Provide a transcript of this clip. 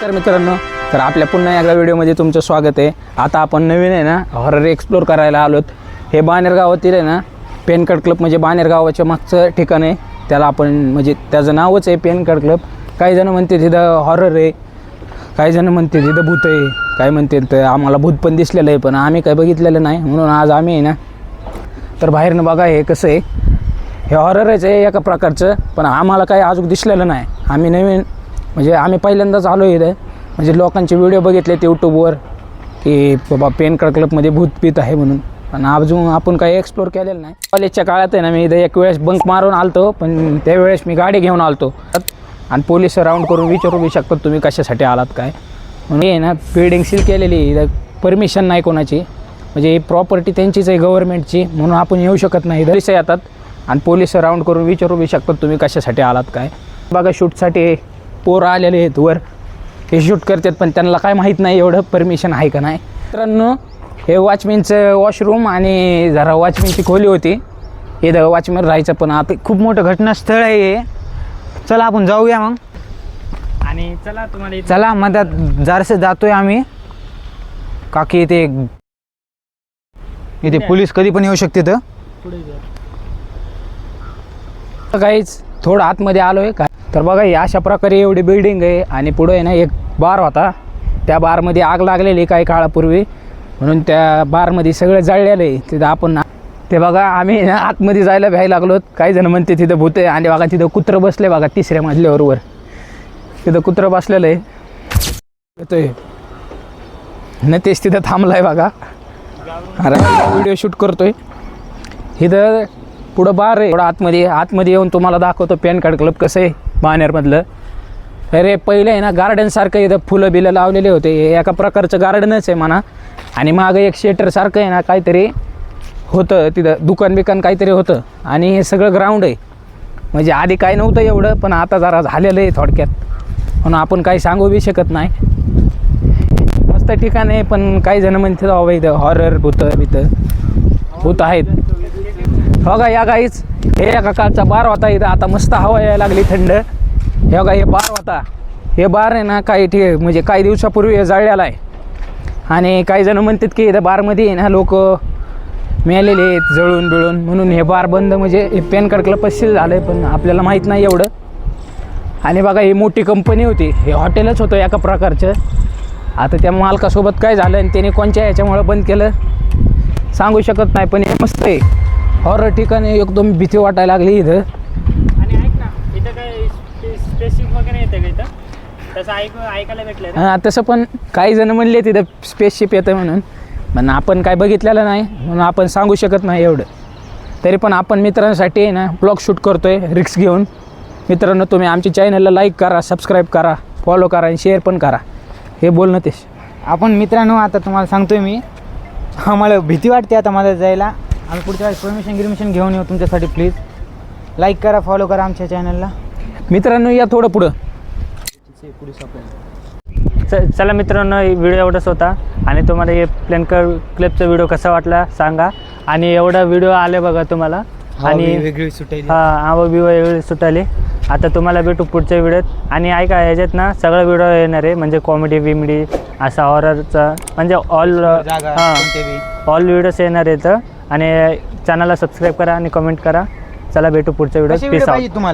नमस्कार मित्रांनो, तर आपल्या पुन्हा एकदा व्हिडिओमध्ये तुमचं स्वागत आहे। आता आपण नवीन आहे ना हॉरर एक्सप्लोर करायला आलोत। हे बाणेर गावातील आहे ना पेनकड क्लब, म्हणजे बाणेर गावाच्या मागचं ठिकाण आहे। त्याला आपण म्हणजे त्याचं नावच आहे पेनकड क्लब। काही जण म्हणते तिथं हॉरर आहे, काही जण म्हणते तिथं भूत आहे, काही म्हणते तर आम्हाला भूत पण दिसलेलं आहे, पण आम्ही काही बघितलेलं नाही। म्हणून आज आम्ही आहे ना तर बाहेरनं बघा हे कसं आहे, हे हॉररच आहे एका प्रकारचं, पण आम्हाला काही अजून दिसलेलं नाही। आम्ही नवीन म्हणजे आम्ही पहिल्यांदाच आलो इथं, म्हणजे लोकांचे व्हिडिओ बघितले यूट्यूबवर की बाबा पेनकड क्लबमध्ये भूत पीत आहे म्हणून, पण अजून आपण काही एक्सप्लोर केलेलं नाही। कॉलेजच्या काळात आहे ना मी इथं एक वेळेस बंक मारून आलतो, पण त्यावेळेस मी गाडी घेऊन आलतो आणि पोलीस राऊंड करून विचारू बी शकतात तुम्ही कशासाठी आलात काय म्हणून। हे ना बिल्डिंग सील केलेली, इथं परमिशन नाही कोणाची, म्हणजे ही प्रॉपर्टी त्यांचीच आहे गव्हर्नमेंटची, म्हणून आपण येऊ शकत नाही। पोलीस येतात आणि पोलीस राऊंड करून विचारू बी शकतात तुम्ही कशासाठी आलात काय। बघा शूटसाठी पोरं आलेले आहेत वर, हे शूट करतात, पण त्यांना काय माहीत नाही एवढं परमिशन आहे का नाही। मित्रांनो हे वॉचमॅनचं वॉशरूम आणि जरा वॉचमॅनची खोली होती, इथं वॉचमॅन राहायचं, पण आता खूप मोठं घटनास्थळ आहे हे। चला आपण जाऊया मग, आणि चला तुम्हाला चला मध्यात जरासं जातोय आम्ही, काकी इथे पोलीस कधी पण येऊ शकते। तर पुढे काहीच थोडं आतमध्ये आलोय का, तर बघा ही अशा प्रकारे एवढी बिल्डिंग आहे आणि पुढे आहे ना एक बार होता, त्या बारमध्ये आग लागलेली काही काळापूर्वी, म्हणून त्या बारमध्ये सगळं जळलेलं आहे। तिथं आपण ते बघा आम्ही ना आतमध्ये जायला भ्यायला लागलो। काही जण म्हणते तिथं भूत आहे, आणि बघा तिथं कुत्रं बसले बघा तिसऱ्या मजल्यावर, तिथं कुत्रं बसलेलं आहे, येतोय न तेच तिथं थांबलाय बघा। अरे व्हिडिओ शूट करतोय, इथं पुढं बार आहे, थोडं आतमध्ये येऊन तुम्हाला दाखवतो पेनकड क्लब कसं आहे बाणेरमधलं। अरे पहिले आहे ना गार्डनसारखं इथं फुलं बिलं लावलेले होते, हे एका प्रकारचं गार्डनच आहे म्हणा, आणि मागं एक शेटरसारखं आहे ना काहीतरी होतं, तिथं दुकान बिकान काहीतरी होतं, आणि हे सगळं ग्राउंड आहे। म्हणजे आधी काही नव्हतं एवढं, पण आता जरा झालेलं आहे थोडक्यात, म्हणून आपण काही सांगू बी शकत नाही। मस्त ठिकाण आहे, पण काही जण म्हणतात बाबा इथं हॉरर भूत आहेत। हो का या गाईच, हे एका कालचा बार होता इथं, आता मस्त हवा यायला लागली थंड। हे बघा हे बार होता, हे बार आहे ना काही म्हणजे काही दिवसापूर्वी जळलेला आहे, आणि काही जण म्हणतात की इथं बारमध्ये आहे ना लोक मेलेले आहेत जळून बिळून, म्हणून हे बार बंद, म्हणजे हे पेनकड क्लब सील झालं आहे, पण आपल्याला माहीत नाही एवढं। आणि बघा ही मोठी कंपनी होती, हे हॉटेलच होतं एका प्रकारचं। आता त्या मालकासोबत काय झालं आणि त्याने कोणत्या ह्याच्यामुळं बंद केलं सांगू शकत नाही, पण हे मस्त आहे हॉरर ठिकाणी, एकदम भीती वाटायला लागली इथं। आणि ऐक ना, इथं काय स्पेसशिप वगैरे येतं का इथं? तसं ऐकायला भेटलं ना? हां तसं पण काही जण म्हणले तिथं स्पेसशिप येतं म्हणून, पण आपण काय बघितलेलं नाही म्हणून आपण सांगू शकत नाही एवढं। तरी पण आपण मित्रांसाठी आहे ना ब्लॉग शूट करतोय रिक्स घेऊन। मित्रांनो तुम्ही आमच्या चॅनलला लाईक करा, सबस्क्राईब करा, फॉलो करा आणि शेअर पण करा, हे बोलणं तेच। आपण मित्रांनो आता तुम्हाला सांगतोय मी, आम्हाला भीती वाटते आता मला जायला, आम्ही पुढच्या वेळेस परमिशन घेऊन येऊ तुमच्यासाठी। प्लीज लाईक करा, फॉलो करा आमच्या चॅनलला। मित्रांनो या थोडं पुढं। चला मित्रांनो व्हिडिओ एवढंच होता, आणि तुम्हाला हे पेनकड क्लबचा व्हिडिओ कसा वाटला सांगा, आणि एवढा व्हिडिओ आले बघा तुम्हाला, आणि वेगळी सुटायली वेगळी सुटाली। आता तुम्हाला भेटू पुढच्या व्हिडिओत, आणि ऐका ह्याच्यात ना सगळं व्हिडिओ येणार आहे, म्हणजे कॉमेडी बिमेडी असा हॉररचा, म्हणजे ऑल व्हिडिओज येणार आहेत। आणि चॅनलला सबस्क्राईब करा आणि कमेंट करा। चला भेटू पुढच्या व्हिडिओत, पीस आउट। तुम्हाला